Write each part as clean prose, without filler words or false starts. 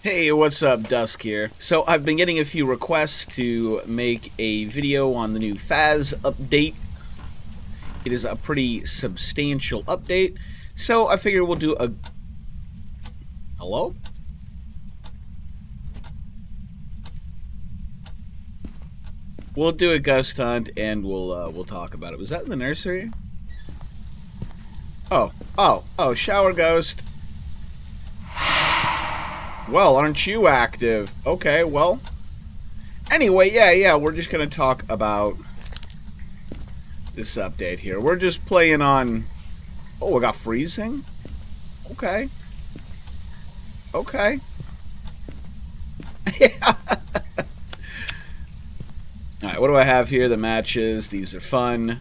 Hey, what's up? Dusk here. So I've been getting a few requests to make a video on the new Phas update. It is a pretty substantial update, so I figured we'll do a... Hello? We'll do a ghost hunt and we'll talk about it. Was that in the nursery? Oh, shower ghost. Well, aren't you active? Okay, well. Anyway, yeah, we're just gonna talk about this update here. We're just playing on... Oh, we got freezing? Okay. Okay. Yeah. Alright, what do I have here? The matches. These are fun.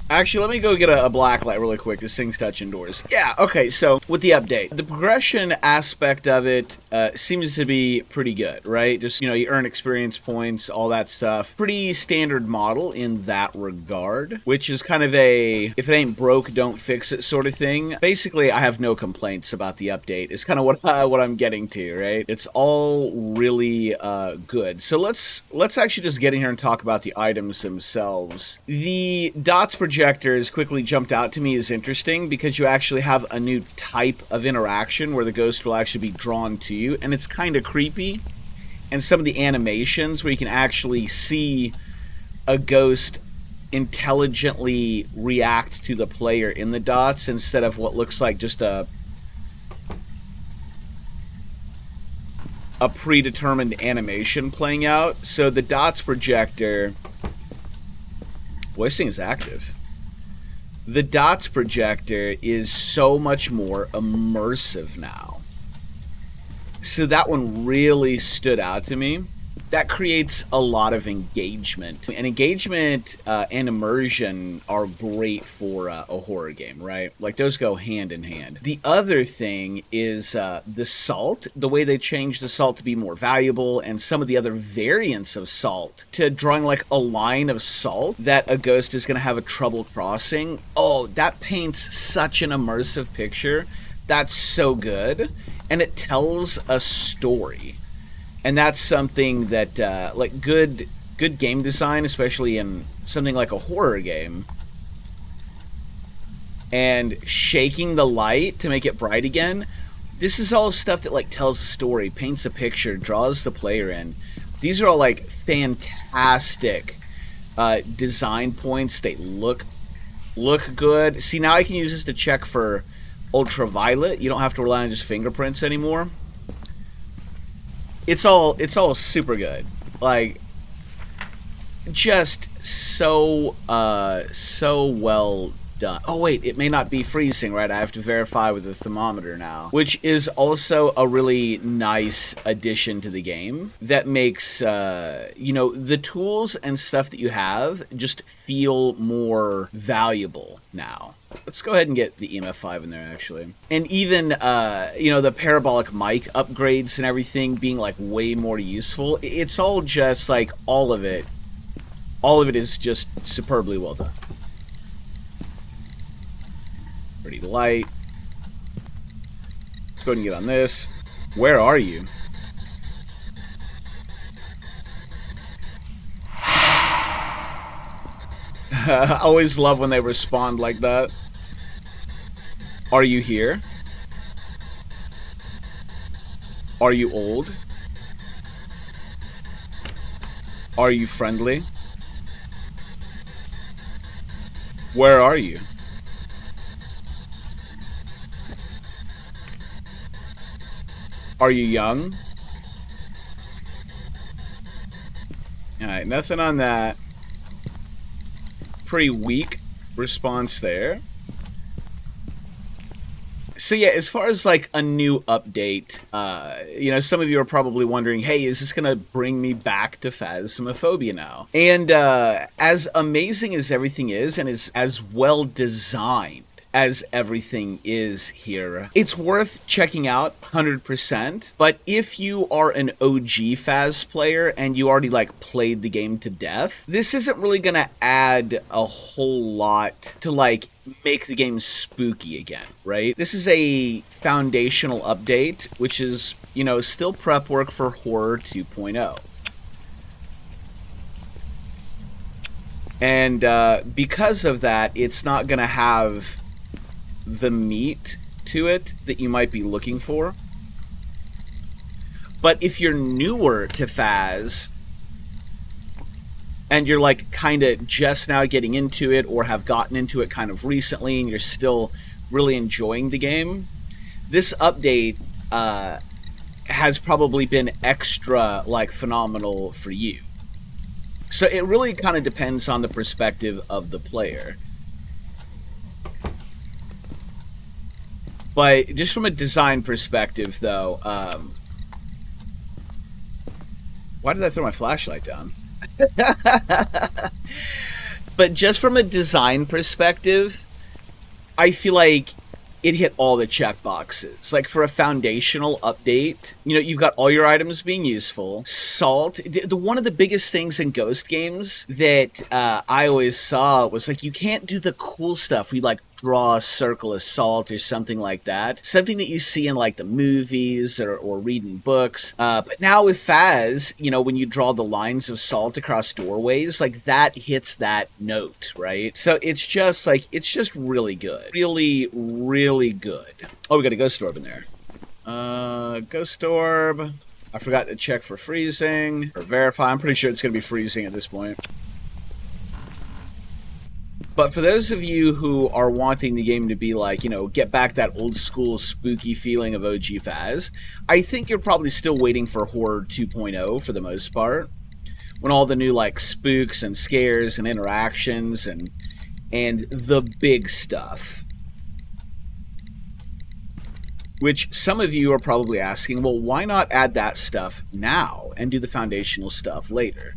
Actually, let me go get a black light really quick. This thing's touching doors. Yeah, okay, so with the update, the progression aspect of it seems to be pretty good, right? Just, you earn experience points, all that stuff. Pretty standard model in that regard, which is kind of a, if it ain't broke, don't fix it sort of thing. Basically, I have no complaints about the update. It's kind of what I'm getting to, right? It's all really good. So let's actually just get in here and talk about the items themselves. The dots projectors quickly jumped out to me as interesting because you actually have a new type of interaction where the ghost will actually be drawn to you, and it's kind of creepy. And some of the animations where you can actually see a ghost intelligently react to the player in the dots instead of what looks like just a predetermined animation playing out. So the dots projector... Well, this thing is active. The dots projector is so much more immersive now. So that one really stood out to me. That creates a lot of engagement. And engagement and immersion are great for a horror game, right? Like, those go hand in hand. The other thing is the salt, the way they changed the salt to be more valuable, and some of the other variants of salt to drawing like a line of salt that a ghost is going to have a trouble crossing. Oh, that paints such an immersive picture. That's so good. And it tells a story. And that's something that, like, good game design, especially in something like a horror game, and shaking the light to make it bright again, this is all stuff that, like, tells a story, paints a picture, draws the player in. These are all, like, fantastic design points. They look good. See, now I can use this to check for ultraviolet. You don't have to rely on just fingerprints anymore. It's all super good. Like, just so well done. Oh wait, it may not be freezing, right? I have to verify with the thermometer now, which is also a really nice addition to the game that makes the tools and stuff that you have just feel more valuable now. Let's go ahead and get the EMF5 in there, actually. And even, the parabolic mic upgrades and everything being, like, way more useful. It's all just, like, all of it is just superbly well done. Pretty light. Let's go ahead and get on this. Where are you? I always love when they respond like that. Are you here? Are you old? Are you friendly? Where are you? Are you young? Alright, nothing on that. Pretty weak response there. So yeah, as far as like a new update, some of you are probably wondering, hey, is this gonna bring me back to Phasmophobia now? And as amazing as everything is, and as well designed as everything is here. It's worth checking out 100%, but if you are an OG Phas player and you already like played the game to death, this isn't really gonna add a whole lot to like make the game spooky again, right? This is a foundational update, which is, you know, still prep work for Horror 2.0. And because of that, it's not going to have the meat to it that you might be looking for. But if you're newer to Phas, and you're like kind of just now getting into it or have gotten into it kind of recently and you're still really enjoying the game, this update has probably been extra like phenomenal for you. So it really kind of depends on the perspective of the player. But just from a design perspective, though, why did I throw my flashlight down? But just from a design perspective, I feel like it hit all the check boxes. Like for a foundational update, you know, you've got all your items being useful. Salt, one of the biggest things in Ghost games that I always saw was like you can't do the cool stuff. We like draw a circle of salt or something like that. Something that you see in like the movies or reading books. But now with Phas, you know, when you draw the lines of salt across doorways, like that hits that note, right? So it's just like, it's just really good. Really, really good. Oh, we got a ghost orb in there. Ghost orb. I forgot to check for freezing or verify. I'm pretty sure it's going to be freezing at this point. But for those of you who are wanting the game to be like, you know, get back that old school spooky feeling of OG Phas, I think you're probably still waiting for Horror 2.0 for the most part. When all the new like spooks and scares and interactions and the big stuff. Which some of you are probably asking, well, why not add that stuff now and do the foundational stuff later?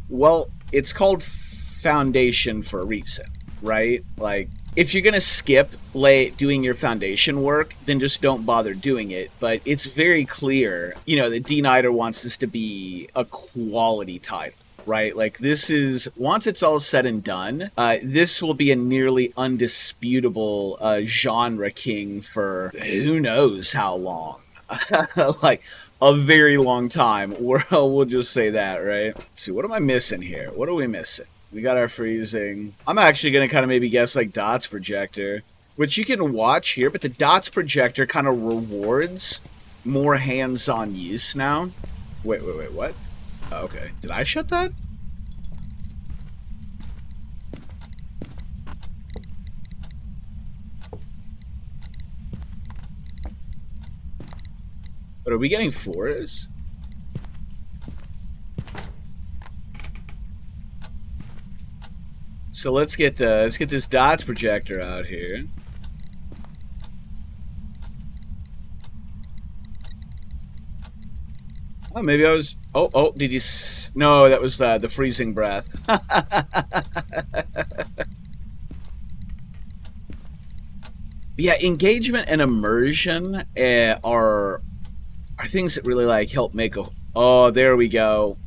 Well, it's called Foundation for a reason, right? Like, if you're gonna skip doing your foundation work, then just don't bother doing it. But it's very clear, you know, that D. Nider wants this to be a quality title, right? Like, this is, once it's all said and done, this will be a nearly undisputable genre king for who knows how long. Like, a very long time. We'll just say that, right? Let's see, what am I missing here? What are we missing? We got our freezing. I'm actually going to kind of maybe guess like dots projector, which you can watch here, but the dots projector kind of rewards more hands-on use now. Wait, what? Oh, okay. Did I shut that? But are we getting floors? So let's get this dots projector out here. Oh, maybe I was. Oh! Did you? No, that was the freezing breath. Yeah, engagement and immersion are things that really like help make a. Oh, there we go.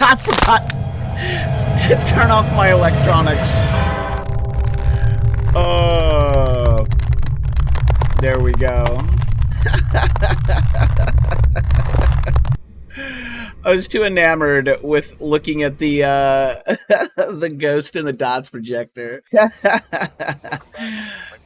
I forgot to turn off my electronics. Oh, there we go. I was too enamored with looking at the the ghost in the dots projector.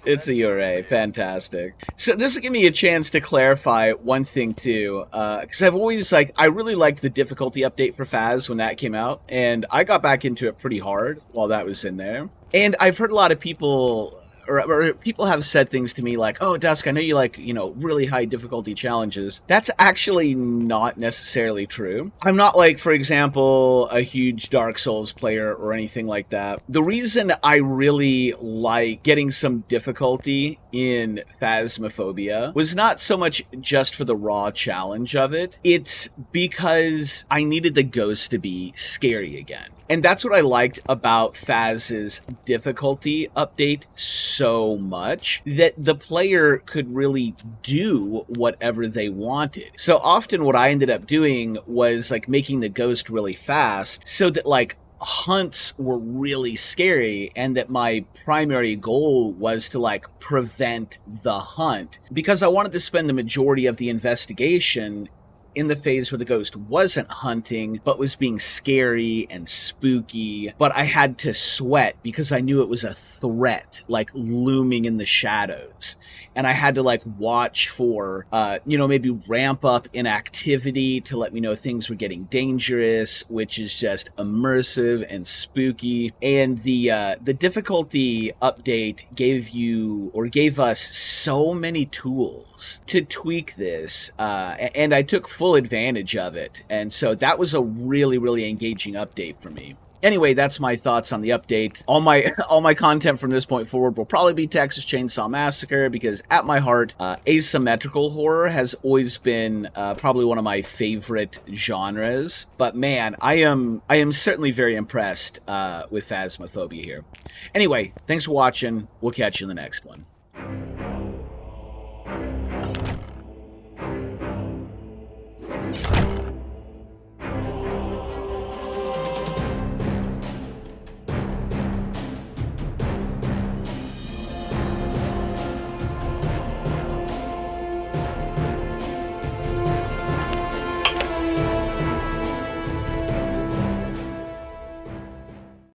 It's a URA. Fantastic. So this will give me a chance to clarify one thing too, because I've always I really liked the difficulty update for Phas when that came out, and I got back into it pretty hard while that was in there. And I've heard a lot of people, or people have said things to me like, "Oh, Dusk, I know you like, really high difficulty challenges." That's actually not necessarily true. I'm not like, for example, a huge Dark Souls player or anything like that. The reason I really like getting some difficulty in Phasmophobia was not so much just for the raw challenge of it. It's because I needed the ghost to be scary again. And that's what I liked about Phas's difficulty update so much, that the player could really do whatever they wanted. So often what I ended up doing was like making the ghost really fast so that like hunts were really scary, and that my primary goal was to like prevent the hunt, because I wanted to spend the majority of the investigation in the phase where the ghost wasn't hunting, but was being scary and spooky. But I had to sweat because I knew it was a threat, like looming in the shadows. And I had to like watch for, maybe ramp up in activity to let me know things were getting dangerous, which is just immersive and spooky. And the difficulty update gave us so many tools to tweak this, and I took full advantage of it. And so that was a really, really engaging update for me. Anyway, that's my thoughts on the update. All my content from this point forward will probably be Texas Chainsaw Massacre, because at my heart, asymmetrical horror has always been probably one of my favorite genres. But man, I am certainly very impressed with Phasmophobia here. Anyway, thanks for watching. We'll catch you in the next one.